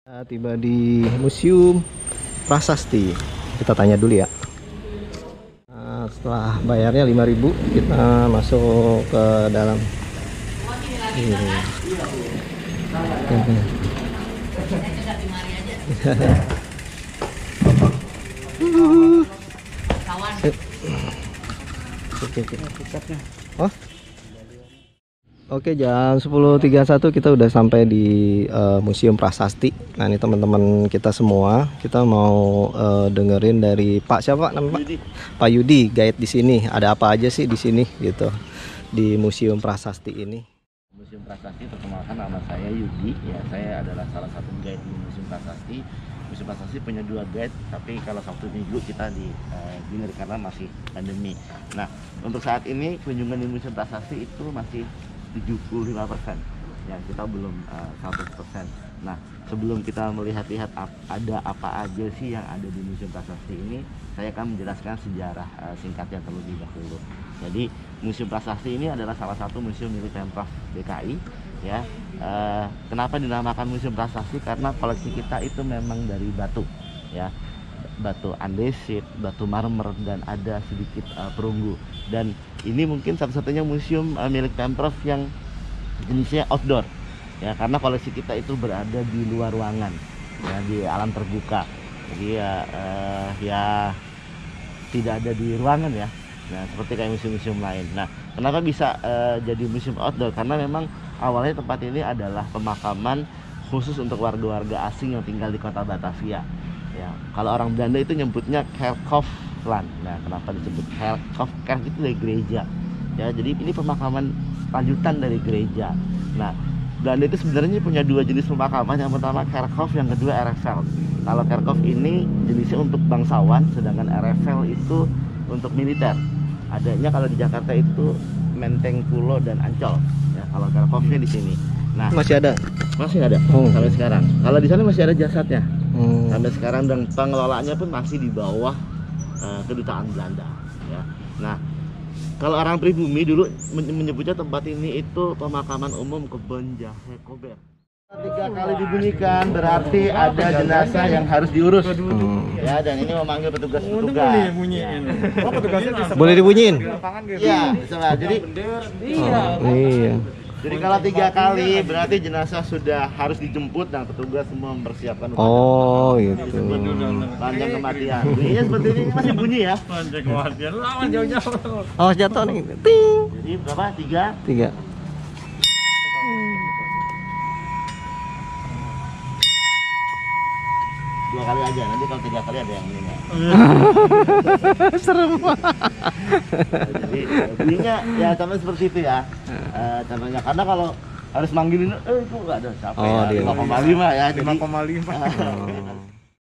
Tiba di Museum Prasasti. Kita tanya dulu ya. Setelah bayarnya 5.000, kita masuk ke dalam. Oh, oke, jam 10.31 kita udah sampai di Museum Prasasti. Nah, ini teman-teman kita semua. Kita mau dengerin dari Pak siapa namanya? Pak Yudi, guide di sini. Ada apa aja sih di sini gitu di Museum Prasasti ini? Museum Prasasti, perkenalkan, nama saya Yudi. Ya, saya adalah salah satu guide di Museum Prasasti. Museum Prasasti punya 2 guide, tapi kalau Sabtu Minggu kita di dinner karena masih pandemi. Nah, untuk saat ini kunjungan di Museum Prasasti itu masih 75%, ya, kita belum 100%. Nah, sebelum kita melihat-lihat ada apa aja sih yang ada di Museum Prasasti ini, saya akan menjelaskan sejarah singkatnya terlebih dahulu. Jadi, Museum Prasasti ini adalah salah satu museum milik Pemprov DKI, ya. Kenapa dinamakan Museum Prasasti? Karena koleksi kita itu memang dari batu, ya, batu andesit, batu marmer, dan ada sedikit perunggu. Dan ini mungkin satu-satunya museum milik Pemprov yang jenisnya outdoor, ya, karena koleksi kita itu berada di luar ruangan, ya, di alam terbuka. Jadi ya tidak ada di ruangan, ya. Nah, seperti kayak museum-museum lain. Nah, kenapa bisa jadi museum outdoor? Karena memang awalnya tempat ini adalah pemakaman khusus untuk warga-warga asing yang tinggal di kota Batavia. Ya, kalau orang Belanda itu nyebutnya Kerkhofland. Nah, kenapa disebut Kerkhof? Kerk itu dari gereja. Ya, jadi ini pemakaman lanjutan dari gereja. Nah, Belanda itu sebenarnya punya 2 jenis pemakaman. Yang pertama Kerkhof, yang kedua Erfveld. Kalau Kerkhof ini jenisnya untuk bangsawan, sedangkan Erfveld itu untuk militer. Adanya kalau di Jakarta itu Menteng, Pulo, dan Ancol. Ya, kalau Kerkhofnya di sini. Nah, Masih ada? Masih ada sampai sekarang. Kalau di sana masih ada jasadnya sampai sekarang, dan pengelolaannya pun masih di bawah kedutaan Belanda. Ya. Nah, kalau orang pribumi dulu menyebutnya tempat ini itu pemakaman umum Kebon Jahe Kober. 3 kali dibunyikan berarti ada jenazah yang harus diurus. Ya, dan ini memanggil petugas-petugas. Boleh dibunyiin? Iya, jadi Iya. Jadi kalau 3 kali berarti jenazah sudah harus dijemput dan petugas semua mempersiapkan. Oh, gitu. Panjang kematian. Bunyinya seperti ini, masih bunyi ya. Panjang kematian, lawan jauh-jauh. Oh, jatuh nih. Ting. Jadi berapa? 3. 3. 2 kali aja. Nanti kalau 3 kali ada yang meninggal. Serem. Jadi bunyinya ya sama seperti itu ya. Contohnya, karena kalau harus manggilin itu nggak ada siapa. Oh, ya. dia. 5,5 ya. 5,5.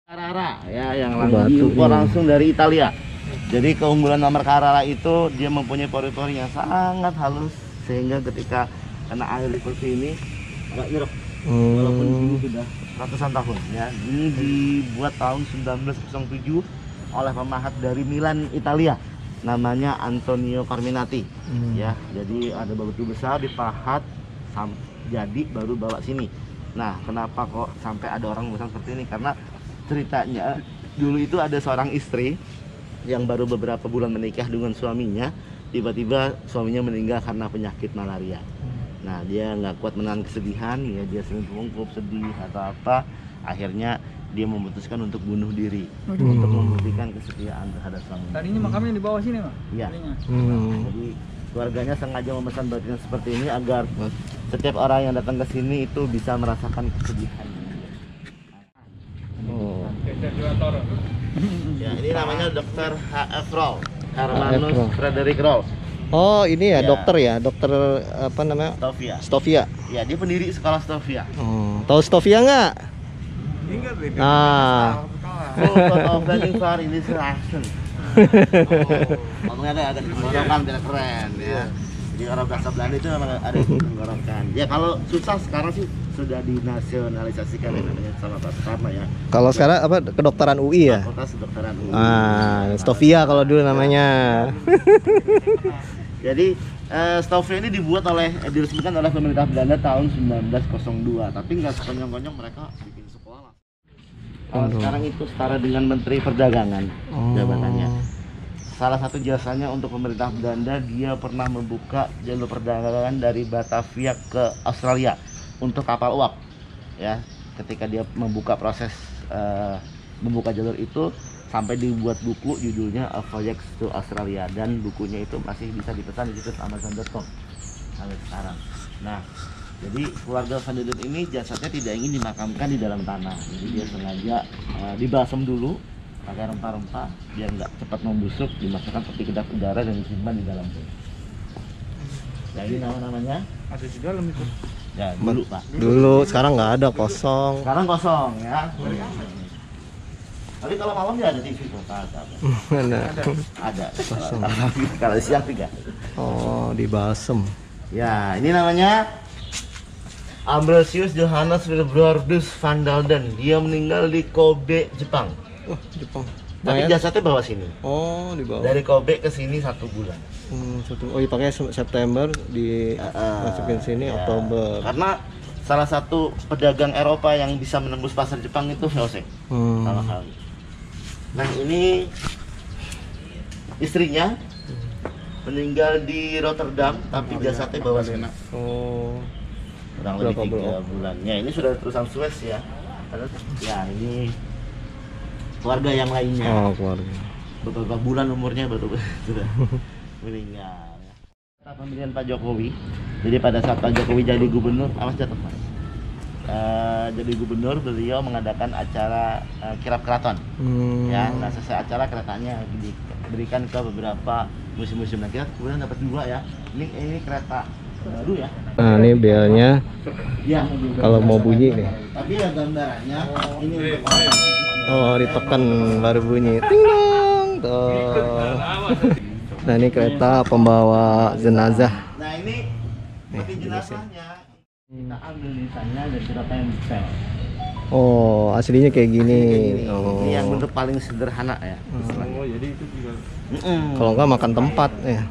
Carrara ya, yang Batu diimpor ini. langsung dari Italia. Jadi keunggulan nomor Carrara itu dia mempunyai pori-pori yang sangat halus, sehingga ketika kena air seperti ini nggak nyerap. Walaupun dulu sudah ratusan tahun, ya. Ini dibuat tahun 1907 oleh pemahat dari Milan, Italia, namanya Antonio Carminati. Ya, jadi ada batu besar dipahat jadi baru bawa sini. Nah, kenapa kok sampai ada orang memesan seperti ini? Karena ceritanya dulu itu ada seorang istri yang baru beberapa bulan menikah dengan suaminya, tiba-tiba suaminya meninggal karena penyakit malaria. Nah, dia nggak kuat menahan kesedihan, ya, dia sering bungkuk, sedih atau apa. Akhirnya dia memutuskan untuk bunuh diri untuk membuktikan kesetiaan terhadap suaminya. Tadinya makamnya di bawah sini, Pak. Iya. Tadinya. Jadi keluarganya sengaja memesan batu yang seperti ini agar setiap orang yang datang ke sini itu bisa merasakan kesedihan. Oh. Ya, ini namanya Dr. H.F. Roll, Hermanus Frederick Roll. Oh, ini ya, Ya. dokter ya, dokter apa namanya? Stovia. Stovia. Ya, dia pendiri sekolah Stovia. Tahu Stovia nggak? Ingat itu. Nah. Full of learning for illustration. Ngomongnya agak tenggorokan biar keren, ya. Jadi orang bahasa Belanda itu memang ada tenggorokan. Ya, kalau susah sekarang sih sudah dinasionalisasikan ya, namanya sama Pak Soekarno, ya. Kalau sekarang apa, kedokteran UI ya? Fakultas Kedokteran UI. Stovia kalau dulu namanya. Jadi Stovia ini diresmikan oleh pemerintah Belanda tahun 1902, tapi nggak sekonyong-konyong mereka bikin sekolah. Kalau Aduh. sekarang itu setara dengan Menteri Perdagangan jabatannya. Salah satu jasanya untuk pemerintah Belanda, dia pernah membuka jalur perdagangan dari Batavia ke Australia untuk kapal uap. Ya, ketika dia membuka proses membuka jalur itu, sampai dibuat buku judulnya A Voyage to Australia, dan bukunya itu masih bisa dipesan di situs Amazon.com sampai sekarang. Nah, jadi keluarga Van der Dun ini jasadnya tidak ingin dimakamkan di dalam tanah, jadi dia sengaja dibalsem dulu pakai rempah-rempah biar nggak cepat membusuk, dimasukkan peti kedap udara dan disimpan di dalam bus. Ya, ini nama-namanya Ada di dalam itu. ya dulu Pak. Dulu, sekarang nggak ada, kosong. Sekarang kosong ya. Tapi kalau malam ya ada TV tuh, ada. Mana? Ada. Kalau siang tidak. Oh, di Balsem. Ya, ini namanya Ambrosius Johannes Wilbrordus van Dalden. Dia meninggal di Kobe, Jepang. Wah, Jepang. Tapi jasadnya bawa sini. Oh, di bawah. Dari Kobe ke sini 1 bulan. Oh, dipakai September, dimasukin sini Ya. Oktober. Karena salah satu pedagang Eropa yang bisa menembus pasar Jepang itu VOC. Sama kali. Nah, ini istrinya meninggal di Rotterdam, tapi jasadnya bawa sini. Oh, Kurang lebih berapa 3 bulan. Ya, ini sudah terusan Suez ya. Ya, ini keluarga yang lainnya. oh keluarga. Beberapa bulan umurnya baru sudah meninggal. Saat pemilihan Pak Jokowi, jadi pada saat Pak Jokowi jadi gubernur, awas jatuh Mas. Jadi gubernur, beliau mengadakan acara kirap keraton. Ya, nah selesai acara keretanya diberikan ke beberapa museum-museum. Nah, kita kemudian dapat 2 ya. Ini kereta baru ya. Nah, ini belnya Ya, kalau mau bunyi nih. tapi ya gambarannya ini untuk orang. Oh, ditekan baru bunyi. Ting dong. Tuh. Nah, ini kereta pembawa jenazah. Nah, ini peti jenazahnya kita ambil desainnya dan kita tempel. Oh, aslinya kayak gini. Ini, Oh. ini yang bentuk paling sederhana ya. Oh, jadi itu juga. Kalau nggak makan tempat ya.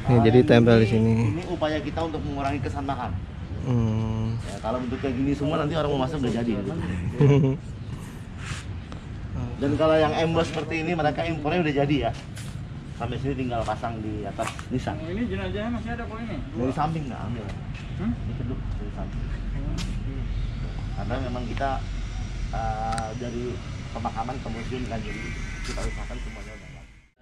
Nih, jadi tempel di sini. Ini upaya kita untuk mengurangi kesan makan. Hmm. Ya, kalau bentuk kayak gini semua nanti orang mau masuk udah jadi. Dan kalau yang emboss seperti ini mereka impornya udah jadi ya. Sampai sini tinggal pasang di atas nisan. Oh, ini jenazahnya masih ada kok ini. Dari samping nggak ambil. Ini keduk dari samping. Karena memang kita dari pemakaman ke museum kan, jadi kita usahakan semuanya udah.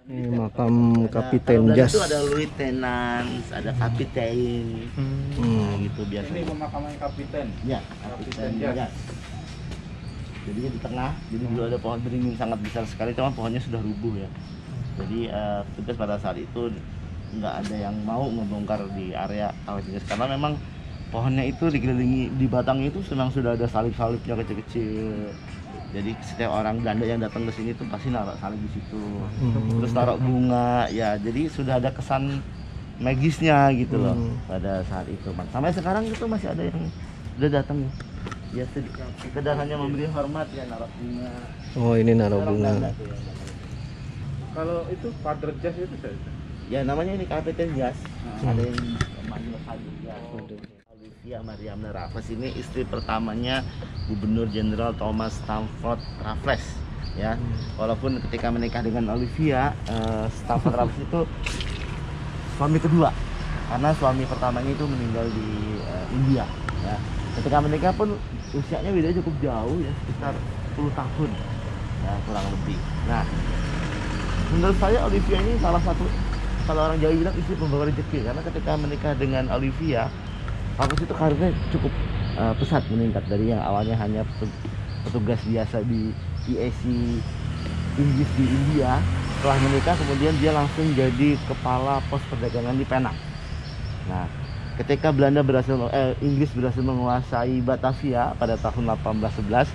Ini makam Kapiten Kalau Jas. itu ada lieutenant, ada kapiten, nah, gitu Ini biasanya. pemakaman kapiten. Ya, kapiten Jas. Jas. Jadi di tengah, jadi dulu ada pohon beringin sangat besar sekali, cuma pohonnya sudah rubuh ya. Jadi petugas pada saat itu nggak ada yang mau ngebongkar di area Kapiten Jas karena memang pohonnya itu dikelilingi, di batangnya itu memang sudah ada salib-salibnya kecil-kecil. Jadi setiap orang Belanda yang datang ke sini tuh pasti naruh salib di situ. Terus taruh bunga, ya jadi sudah ada kesan magisnya gitu loh pada saat itu. Sampai sekarang itu masih ada yang udah datang ya, sekedar hanya memberi hormat ya, naruh bunga. Oh, ini naruh Orang bunga. Belanda tuh yang datang. Kalau itu Father Jas itu saya. Ya namanya ini Kapiten Jas. Ada yang manggil Father Jas. Olivia Mariamne Raffles ini istri pertamanya Gubernur Jenderal Thomas Stamford Raffles ya. Walaupun ketika menikah dengan Olivia, Stamford Raffles itu suami kedua karena suami pertamanya itu meninggal di India ya. Ketika menikah pun usianya bedanya cukup jauh ya, sekitar 10 tahun ya kurang lebih. Nah, menurut saya Olivia ini salah satu, kalau orang Jawa bilang istri pembawa rezeki, karena ketika menikah dengan Olivia, Raffles itu karirnya cukup pesat meningkat dari yang awalnya hanya petugas biasa di IAC Inggris di India. Setelah menikah kemudian dia langsung jadi kepala pos perdagangan di Penang. Nah, ketika Inggris berhasil menguasai Batavia pada tahun 1811,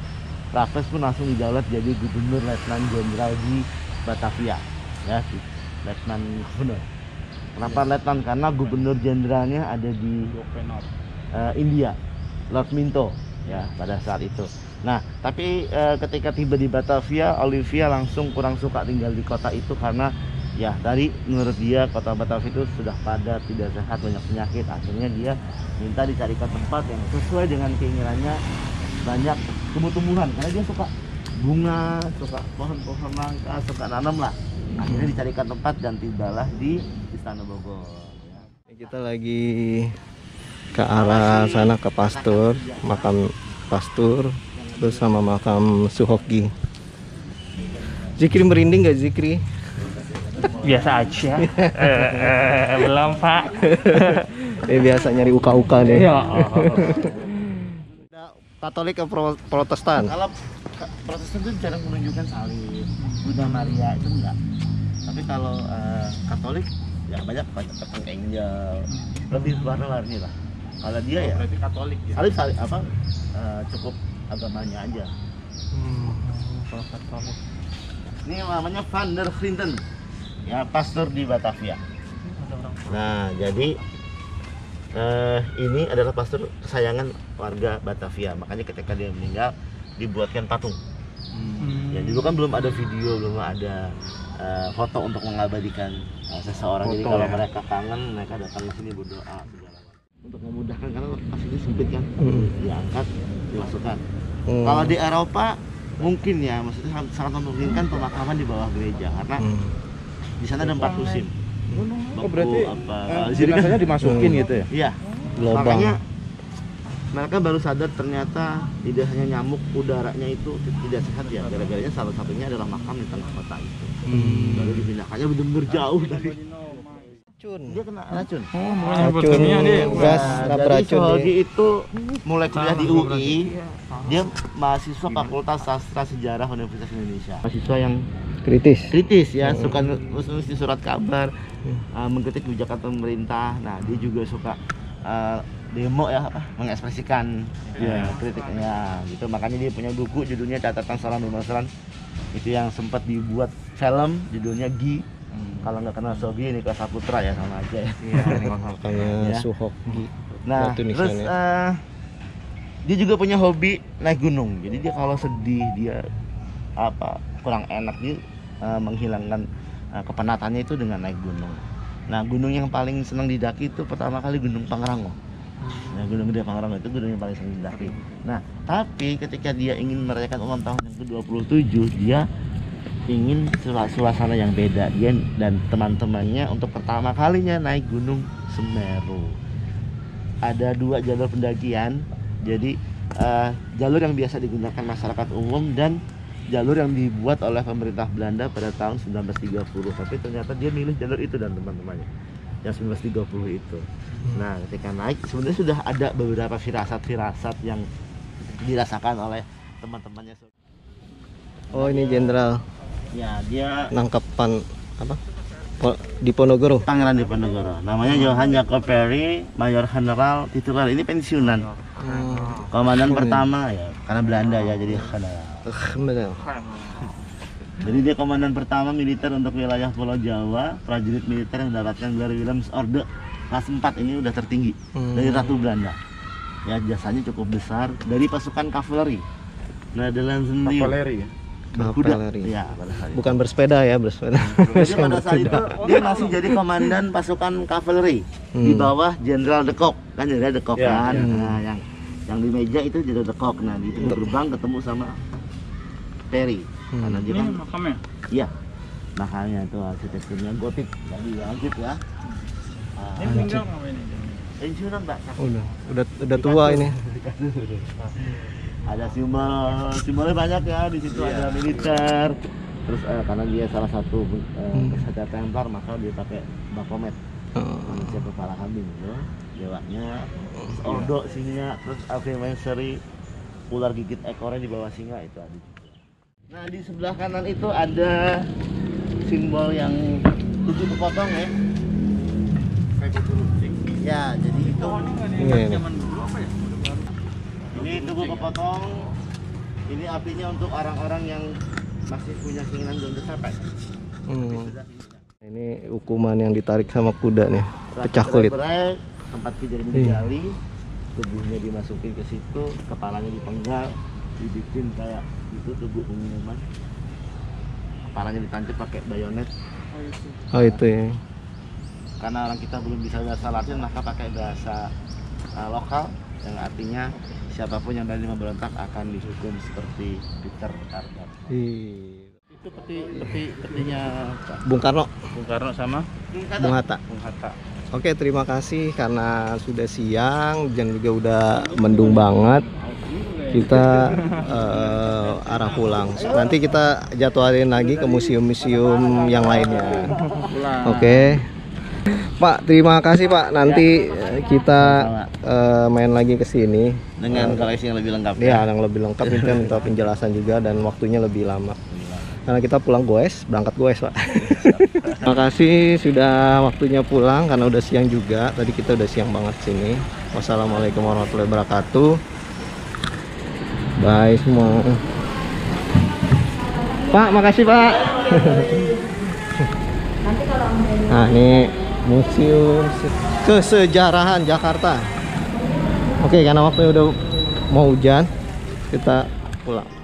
Raffles pun langsung didaulat jadi gubernur letnan jenderal di Batavia ya, letnan gubernur. Kenapa letnan? Karena gubernur jenderalnya ada di India, Lord Minto ya pada saat itu. Nah, tapi ketika tiba di Batavia, Olivia langsung kurang suka tinggal di kota itu karena ya dari menurut dia kota Batavia itu sudah padat, tidak sehat, banyak penyakit. Akhirnya dia minta dicarikan tempat yang sesuai dengan keinginannya, banyak tumbuh-tumbuhan karena dia suka bunga, suka pohon-pohon nangka, suka nanam lah. Akhirnya dicarikan tempat dan tibalah di Istana Bogor. Ya. Kita lagi ke arah sana, ke Pastur, makam Pastur, terus sama makam Suhoki. Zikri merinding gak Zikri? Biasa aja. Belum Pak. Biasa nyari uka-uka deh. Ya. Katolik ke Protestan? Kalau Protestan itu jarang menunjukkan salib, Bunda Maria itu enggak. Tapi kalau Katolik ya banyak patung angel, lebih warna-warni lah. Kalau dia ya Berarti Katolik ya. salib apa cukup agamanya aja. Kalau Katolik. Ini namanya Van der Vrienden, ya pastor di Batavia. Nah jadi ini adalah pastor kesayangan warga Batavia, makanya ketika dia meninggal dibuatkan patung. Ya dulu kan belum ada video, belum ada foto untuk mengabadikan seseorang. Jadi Foto, kalau ya. mereka kangen, mereka datang ke sini berdoa segala macam. Untuk memudahkan karena aslinya sempit kan, diangkat, dimasukkan. Kalau di Eropa mungkin ya, maksudnya sangat memungkinkan pemakaman di bawah gereja karena di sana ada 4 musim. Oh berarti Jadi jenazahnya dimasukin gitu ya? Iya. Lobang. Makanya mereka baru sadar ternyata tidak hanya nyamuk, udaranya itu tidak sehat ya. Gara-garanya salah satunya adalah makam di tengah kota itu. Baru dipindahkannya benar-benar jauh dari. Racun. Dia kena racun. Oh, Racun gas, Jadi racun Suhoki itu mulai kuliah di UI. Dia mahasiswa Fakultas Sastra Sejarah Universitas Indonesia. Mahasiswa yang kritis. kritis ya, suka nulis di surat kabar, mengkritik kebijakan pemerintah. Nah dia juga suka demo ya, mengekspresikan kritiknya gitu. Makanya dia punya buku judulnya Catatan Salam Demonstran, itu yang sempat dibuat film judulnya Gi. Kalau nggak kenal Sogi ini Niklas Saputra ya, sama aja ya. Makanya Ya. Suhoki. Nah Batu terus nisannya. dia juga punya hobi naik gunung. Jadi dia kalau sedih, dia kurang enak, dia menghilangkan kepenatannya itu dengan naik gunung. Nah gunung yang paling senang didaki itu pertama kali Gunung Pangrango. Nah, Gunung Gede Pangrango itu gunung yang paling senang didaki. Nah tapi ketika dia ingin merayakan ulang tahun yang ke-27, dia ingin suasana yang beda. Dia dan teman-temannya untuk pertama kalinya naik Gunung Semeru. Ada 2 jalur pendakian. Jadi jalur yang biasa digunakan masyarakat umum dan jalur yang dibuat oleh pemerintah Belanda pada tahun 1930. Tapi ternyata dia milih jalur itu dan teman-temannya yang 1930 itu. Nah ketika naik sebenarnya sudah ada beberapa firasat-firasat yang dirasakan oleh teman-temannya. Oh ini jenderal Ya dia nangkapan apa? Diponegoro. Pangeran Diponegoro. Namanya Johann Jacob Perry, Mayor General tituler. Ini pensiunan. Komandan pertama ya, karena Belanda ya jadi general. Betul. Jadi dia komandan pertama militer untuk wilayah Pulau Jawa, prajurit militer yang mendapatkan gelar Willems Orde kelas 4, ini udah tertinggi dari Ratu Belanda. Ya jasanya cukup besar dari pasukan kavaleri. Nederland sendiri. Kavaleri ya? Berkuda. Kavaleri. Ya, pada saat itu. Bukan bersepeda ya, bersepeda. Jadi pada saat itu dia masih jadi komandan pasukan kavaleri di bawah Jenderal de Kock. Kan Jenderal de Kock kan. Nah, yang di meja itu Jenderal de Kock. Nah, di pintu gerbang ketemu sama Perry. Karena dia Ini kan makamnya? iya. Makanya itu arsitekturnya gotik. Jadi lanjut ya. Ini meninggal nggak ini? Pensiunan, Mbak. Udah tua ini. Ada simbolnya banyak ya, di situ ada militer. Terus karena dia salah satu peserta Templar, maka dia pakai Baphomet, manusia kepala kambing gitu. Dewanya, terus Ordo singa, terus Alfred ular gigit ekornya di bawah singa itu ada juga. Nah di sebelah kanan itu ada simbol yang 7 kepotong ya. Ya jadi itu. Ini. Ini tubuh kepotong. Ini apinya untuk orang-orang yang masih punya keinginan belum tercapai. Ini hukuman yang ditarik sama kuda nih, pecah kulit. Berai, tempat kejadian digali, tubuhnya dimasukin ke situ, kepalanya dipenggal, dibikin kayak itu tubuh pengumuman. Kepalanya ditancap pakai bayonet. Oh itu ya. Karena orang kita belum bisa bahasa Latin, maka pakai bahasa lokal yang artinya siapapun yang berani memberontak akan dihukum seperti Peter Karno. Itu petinya Bung Karno, Bung Karno sama Bung Hatta. Bung Hatta. Oke, terima kasih karena sudah siang dan juga udah mendung banget. Kita arah pulang. Nanti kita jadwalin lagi ke museum-museum yang lainnya. Oke. Pak, terima kasih Pak. Nanti kita main lagi ke sini dengan koleksi yang lebih lengkap. Ya, yang lebih lengkap. Kita minta penjelasan juga dan waktunya lebih lama. Karena kita pulang goes, berangkat goes Pak. Terima kasih sudah waktunya pulang karena udah siang juga. Tadi kita udah siang banget sini. Wassalamualaikum warahmatullahi wabarakatuh. Bye semua. Pak, makasih Pak. Nah, ini Museum Kesejarahan Jakarta. Oke, karena waktunya udah mau hujan, kita pulang.